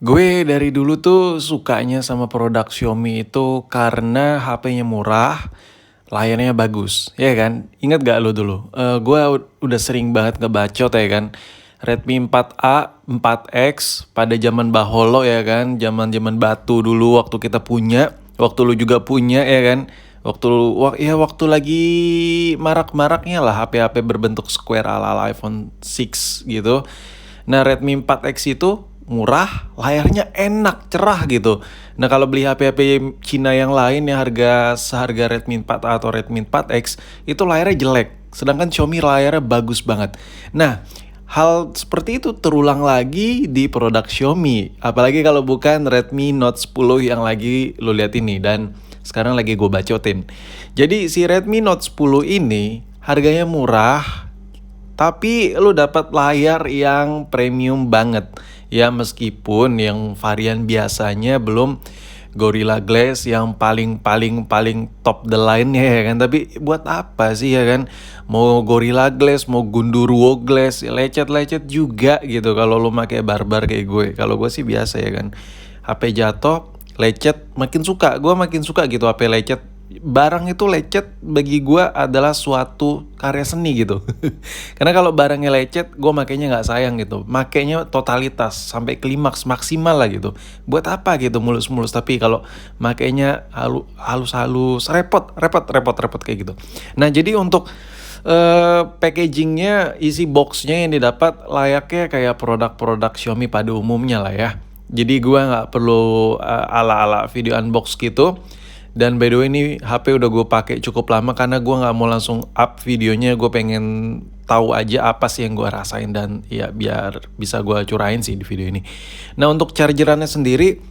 Gue dari dulu tuh sukanya sama produk Xiaomi itu karena HP-nya murah, layarnya bagus, ya kan? Ingat gak lo dulu? Gue udah sering banget ngebacot ya kan. Redmi 4A, 4X pada zaman Baholo ya kan, zaman-zaman batu dulu waktu kita punya, waktu lu juga punya ya kan. Waktu lagi marak-maraknya lah HP-HP berbentuk square ala-ala iPhone 6 gitu. Nah, Redmi 4X itu murah, layarnya enak, cerah gitu. Nah, kalau beli HP-HP Cina yang lain yang seharga Redmi 4A atau Redmi 4X, itu layarnya jelek. Sedangkan Xiaomi layarnya bagus banget. Nah, hal seperti itu terulang lagi di produk Xiaomi. Apalagi kalau bukan Redmi Note 10 yang lagi lo lihat ini. Dan sekarang lagi gue bacotin. Jadi si Redmi Note 10 ini harganya murah, tapi lu dapat layar yang premium banget. Ya meskipun yang varian biasanya belum Gorilla Glass yang paling top the line-nya ya kan. Tapi buat apa sih ya kan? Mau Gorilla Glass, mau Gundurwo Glass, lecet-lecet juga gitu kalau lu pakai barbar kayak gue. Kalau gue sih biasa ya kan. HP jatuh, lecet, gue makin suka gitu HP lecet. Barang itu lecet bagi gue adalah suatu karya seni gitu. Karena kalau barangnya lecet, gue makainya nggak sayang gitu. Makainya totalitas sampai klimaks maksimal lah gitu. Buat apa gitu mulus-mulus, tapi kalau makainya halus-halus repot kayak gitu. Nah, jadi untuk packagingnya, isi boxnya yang didapat layaknya kayak produk-produk Xiaomi pada umumnya lah ya. Jadi gue nggak perlu ala-ala video unbox gitu. Dan by the way ini HP udah gue pakai cukup lama karena gue nggak mau langsung up videonya. Gue pengen tahu aja apa sih yang gue rasain dan ya biar bisa gue curahin sih di video ini. Nah, untuk chargerannya sendiri,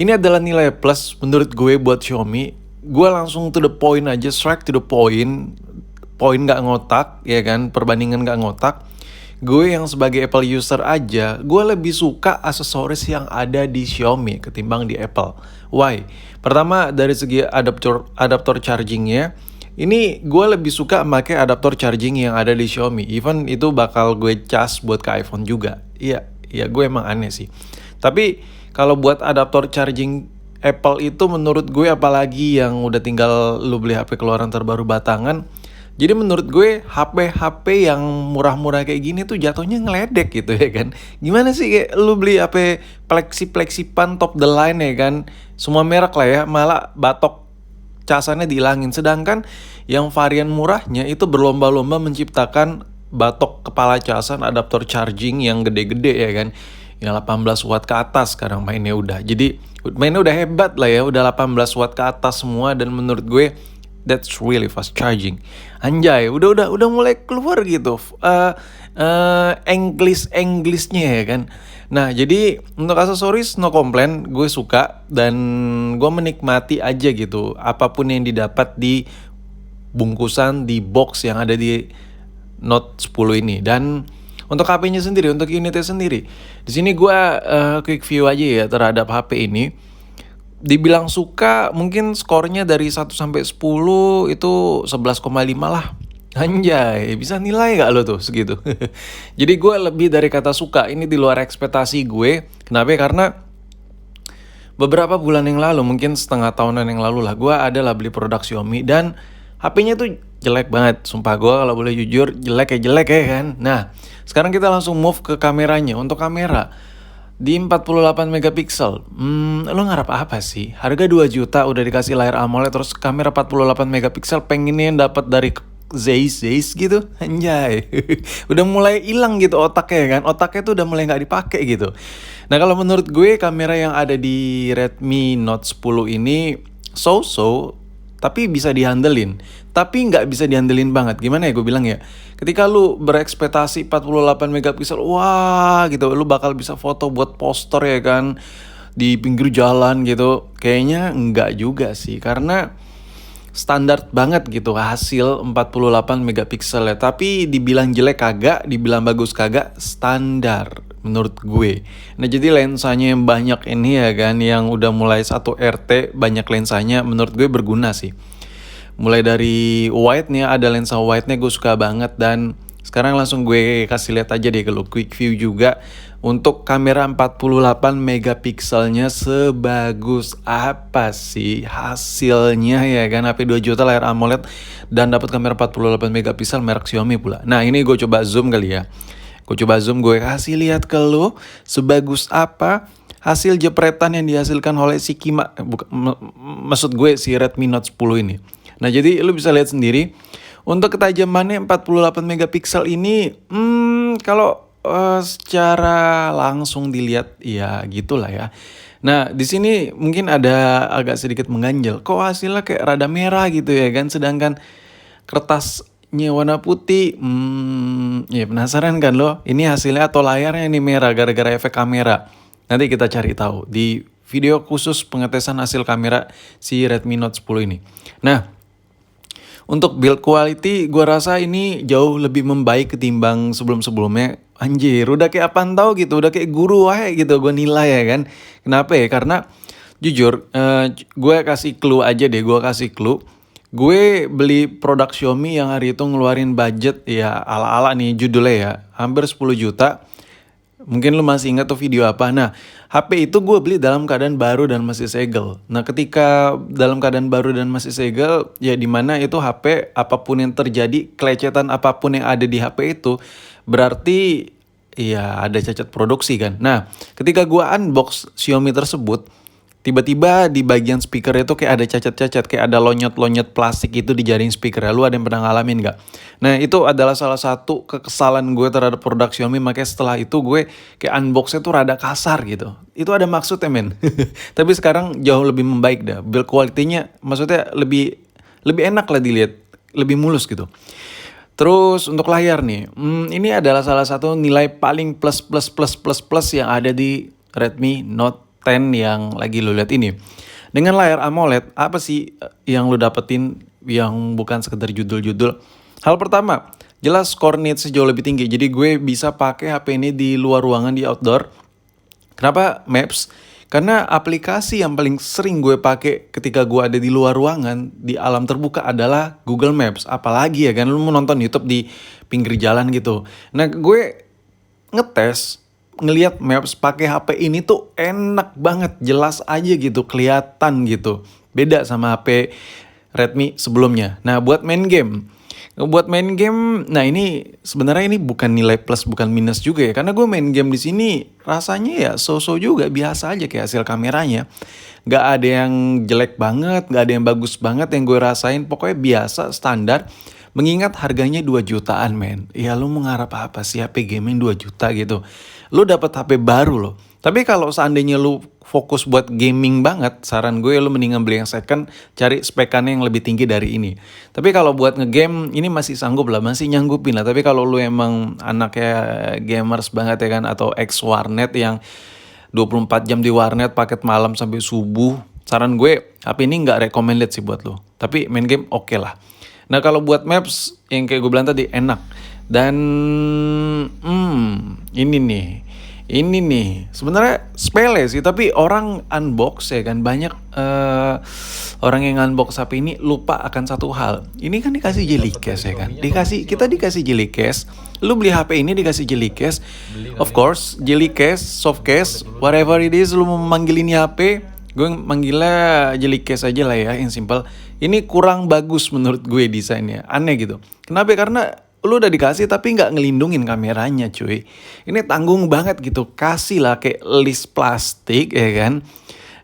ini adalah nilai plus menurut gue buat Xiaomi. Gue langsung to the point aja, straight to the point. Poin gak ngotak ya kan, perbandingan gak ngotak. Gue yang sebagai Apple user aja, gue lebih suka aksesoris yang ada di Xiaomi ketimbang di Apple. Why? Pertama dari segi adaptor chargingnya, ini gue lebih suka pakai adaptor charging yang ada di Xiaomi. Even itu bakal gue cas buat ke iPhone juga. Iya gue emang aneh sih. Tapi kalau buat adaptor charging Apple itu menurut gue, apalagi yang udah tinggal lu beli HP keluaran terbaru batangan, jadi menurut gue HP yang murah-murah kayak gini tuh jatuhnya ngeledek gitu ya kan. Gimana sih kayak lu beli HP Plexi-Plexipan top the line ya kan. Semua merek lah ya, malah batok casannya dihilangin. Sedangkan yang varian murahnya itu berlomba-lomba menciptakan batok kepala casan adaptor charging yang gede-gede ya kan. Yang 18 watt ke atas sekarang mainnya udah. Jadi mainnya udah hebat lah ya, udah 18 watt ke atas semua. Dan menurut gue that's really fast charging. Anjay, udah mulai keluar gitu. English-Englishnya ya kan. Nah, jadi untuk aksesoris no complain, gue suka dan gue menikmati aja gitu apapun yang didapat di bungkusan di box yang ada di Note 10 ini. Dan untuk HP-nya sendiri, untuk unitnya sendiri, di sini gue quick view aja ya terhadap HP ini. Dibilang suka, mungkin skornya dari 1 sampai 10 itu 11,5 lah. Anjay, bisa nilai gak lo tuh segitu? Jadi gue lebih dari kata suka, ini di luar ekspektasi gue. Kenapa? Karena beberapa bulan yang lalu, mungkin setengah tahunan yang lalu lah, gue adalah beli produk Xiaomi dan HP-nya tuh jelek banget. Sumpah gue kalau boleh jujur, jelek ya kan. Nah, sekarang kita langsung move ke kameranya. Untuk kamera di 48 megapiksel, lo ngarep apa sih? Harga 2 juta udah dikasih layar AMOLED terus kamera 48 megapiksel, pengennya yang dapat dari Zeiss gitu, anjay. Udah mulai hilang gitu otaknya kan, otaknya tuh udah mulai nggak dipakai gitu. Nah, kalau menurut gue kamera yang ada di Redmi Note 10 ini so-so, tapi bisa dihandelin. Tapi nggak bisa dihandelin banget. Gimana ya gue bilang ya? Ketika lu berekspektasi 48 megapiksel, wah gitu, lu bakal bisa foto buat poster ya kan, di pinggir jalan gitu. Kayaknya enggak juga sih, karena standar banget gitu hasil 48 megapiksel ya. Tapi dibilang jelek kagak, dibilang bagus kagak, standar menurut gue. Nah, jadi lensanya yang banyak ini ya kan, yang udah mulai 1 RT banyak lensanya, menurut gue berguna sih. Mulai dari wide nih, ada lensa wide-nya gue suka banget. Dan sekarang langsung gue kasih lihat aja deh kalau quick view juga. Untuk kamera 48 megapikselnya sebagus apa sih hasilnya ya kan? HP 2 juta layar AMOLED dan dapat kamera 48 megapiksel merek Xiaomi pula. Nah, ini gue coba zoom kali ya. Gue coba zoom, gue kasih lihat ke lo sebagus apa hasil jepretan yang dihasilkan oleh si maksud gue si Redmi Note 10 ini. Nah, jadi lu bisa lihat sendiri untuk ketajamannya 48 megapiksel ini kalau secara langsung dilihat ya gitulah ya. Nah, di sini mungkin ada agak sedikit mengganjal. Kok hasilnya kayak rada merah gitu ya kan, sedangkan kertasnya warna putih. Ya penasaran kan lo? Ini hasilnya atau layarnya ini merah gara-gara efek kamera. Nanti kita cari tahu di video khusus pengetesan hasil kamera si Redmi Note 10 ini. Nah, untuk build quality gue rasa ini jauh lebih membaik ketimbang sebelum-sebelumnya. Anjir, udah kayak apaan tau gitu, udah kayak guru wae gitu gue nilai ya kan. Kenapa ya? Karena jujur, gue kasih clue aja deh, gue kasih clue. Gue beli produk Xiaomi yang hari itu ngeluarin budget ya ala-ala nih judulnya ya, hampir 10 juta. Mungkin lu masih ingat tuh video apa. Nah, HP itu gue beli dalam keadaan baru dan masih segel. Nah, ketika dalam keadaan baru dan masih segel, ya dimana itu HP apapun yang terjadi, kelecetan apapun yang ada di HP itu, berarti ya ada cacat produksi kan. Nah, ketika gue unbox Xiaomi tersebut, tiba-tiba di bagian speaker itu kayak ada cacat-cacat, kayak ada lonyot-lonyot plastik itu di jaring speaker. Lu ada yang pernah ngalamin gak? Nah, itu adalah salah satu kekesalan gue terhadap produk Xiaomi. Makanya setelah itu gue kayak unboxnya tuh rada kasar gitu. Itu ada maksudnya men. Tapi sekarang jauh lebih membaik dah. Build quality-nya maksudnya lebih enak lah dilihat, lebih mulus gitu. Terus untuk layar nih, ini adalah salah satu nilai paling plus yang ada di Redmi Note 10 yang lagi lo lihat ini. Dengan layar AMOLED, apa sih yang lo dapetin yang bukan sekedar judul-judul? Hal pertama, jelas core needs jauh lebih tinggi. Jadi gue bisa pakai HP ini di luar ruangan, di outdoor. Kenapa Maps? Karena aplikasi yang paling sering gue pakai ketika gue ada di luar ruangan, di alam terbuka adalah Google Maps. Apalagi ya kan, lu mau nonton YouTube di pinggir jalan gitu. Nah, gue ngetes ngelihat Maps pakai HP ini tuh enak banget, jelas aja gitu, kelihatan gitu. Beda sama HP Redmi sebelumnya. Nah, buat main game, nah ini sebenarnya ini bukan nilai plus bukan minus juga ya, karena gue main game di sini rasanya ya so-so juga, biasa aja kayak hasil kameranya. Gak ada yang jelek banget, gak ada yang bagus banget yang gue rasain, pokoknya biasa standar. Mengingat harganya 2 jutaan men. Ya lu mau ngarep apa sih HP gaming 2 juta gitu. Lu dapat HP baru loh. Tapi kalau seandainya lu fokus buat gaming banget, saran gue lu mendingan beli yang second, cari spekannya yang lebih tinggi dari ini. Tapi kalau buat ngegame ini masih sanggup lah, masih nyanggupin lah. Tapi kalau lu emang anaknya gamers banget ya kan, atau ex warnet yang 24 jam di warnet paket malam sampai subuh, saran gue HP ini nggak recommended sih buat lu. Tapi main game oke lah. Nah, kalau buat Maps yang kayak gue bilang tadi enak. Dan ini nih sebenarnya sepele sih, tapi orang unbox ya kan, banyak orang yang unbox HP ini lupa akan satu hal. Ini kan dikasih jelly case ya kan. Kita dikasih jelly case. Lu beli HP ini dikasih jelly case. Of course, jelly case, soft case, whatever it is lu mau manggil ini HP, gue manggilnya jelly case aja lah ya, yang simple. Ini kurang bagus menurut gue desainnya, aneh gitu. Kenapa? Karena lu udah dikasih tapi nggak ngelindungin kameranya cuy. Ini tanggung banget gitu, kasih lah kayak list plastik ya kan.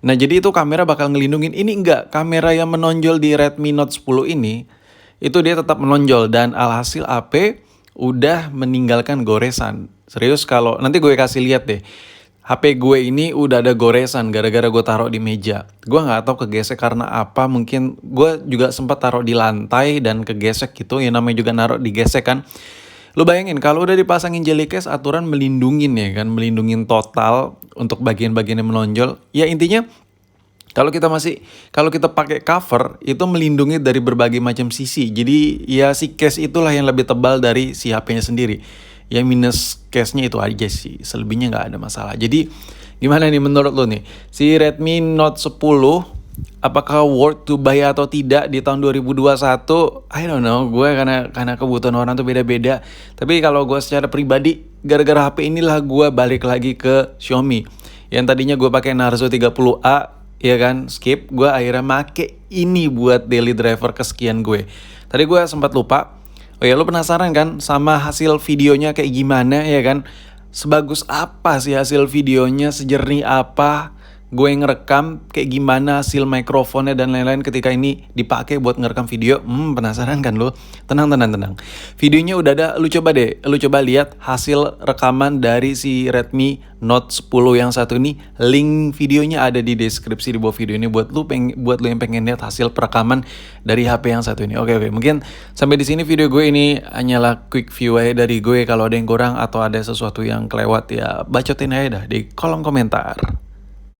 Nah jadi itu kamera bakal ngelindungin, ini enggak. Kamera yang menonjol di Redmi Note 10 ini, itu dia tetap menonjol dan alhasil HP udah meninggalkan goresan. Serius, kalau nanti gue kasih lihat deh. HP gue ini udah ada goresan gara-gara gue taruh di meja. Gue nggak tahu kegesek karena apa. Mungkin gue juga sempat taruh di lantai dan kegesek gitu. Ya namanya juga naruh digesek kan. Lu bayangin kalau udah dipasangin jelly case, aturan melindungin ya kan, melindungin total untuk bagian-bagian yang menonjol. Ya intinya kalau kita pakai cover itu melindungi dari berbagai macam sisi. Jadi ya si case itulah yang lebih tebal dari si HP-nya sendiri. Ya minus case-nya itu aja sih, selebihnya nggak ada masalah. Jadi gimana nih menurut lo nih, si Redmi Note 10 apakah worth to buy atau tidak di tahun 2021? I don't know, gue karena kebutuhan orang tuh beda-beda. Tapi kalau gue secara pribadi, gara-gara HP inilah gue balik lagi ke Xiaomi. Yang tadinya gue pakai Narzo 30A, ya kan, skip, gue akhirnya make ini buat daily driver kesekian gue. Tadi gue sempat lupa. Oh ya, lu penasaran kan sama hasil videonya kayak gimana, ya kan? Sebagus apa sih hasil videonya, sejernih apa gue ngerekam, kayak gimana hasil mikrofonnya dan lain-lain ketika ini dipakai buat ngerekam video. Penasaran kan lo? Tenang. Videonya udah ada, lu coba lihat hasil rekaman dari si Redmi Note 10 yang satu ini. Link videonya ada di deskripsi di bawah video ini buat lu yang pengen lihat hasil perekaman dari HP yang satu ini. Oke, mungkin sampai di sini video gue ini hanyalah quick view aja dari gue. Kalau ada yang kurang atau ada sesuatu yang kelewat ya bacotin aja dah di kolom komentar.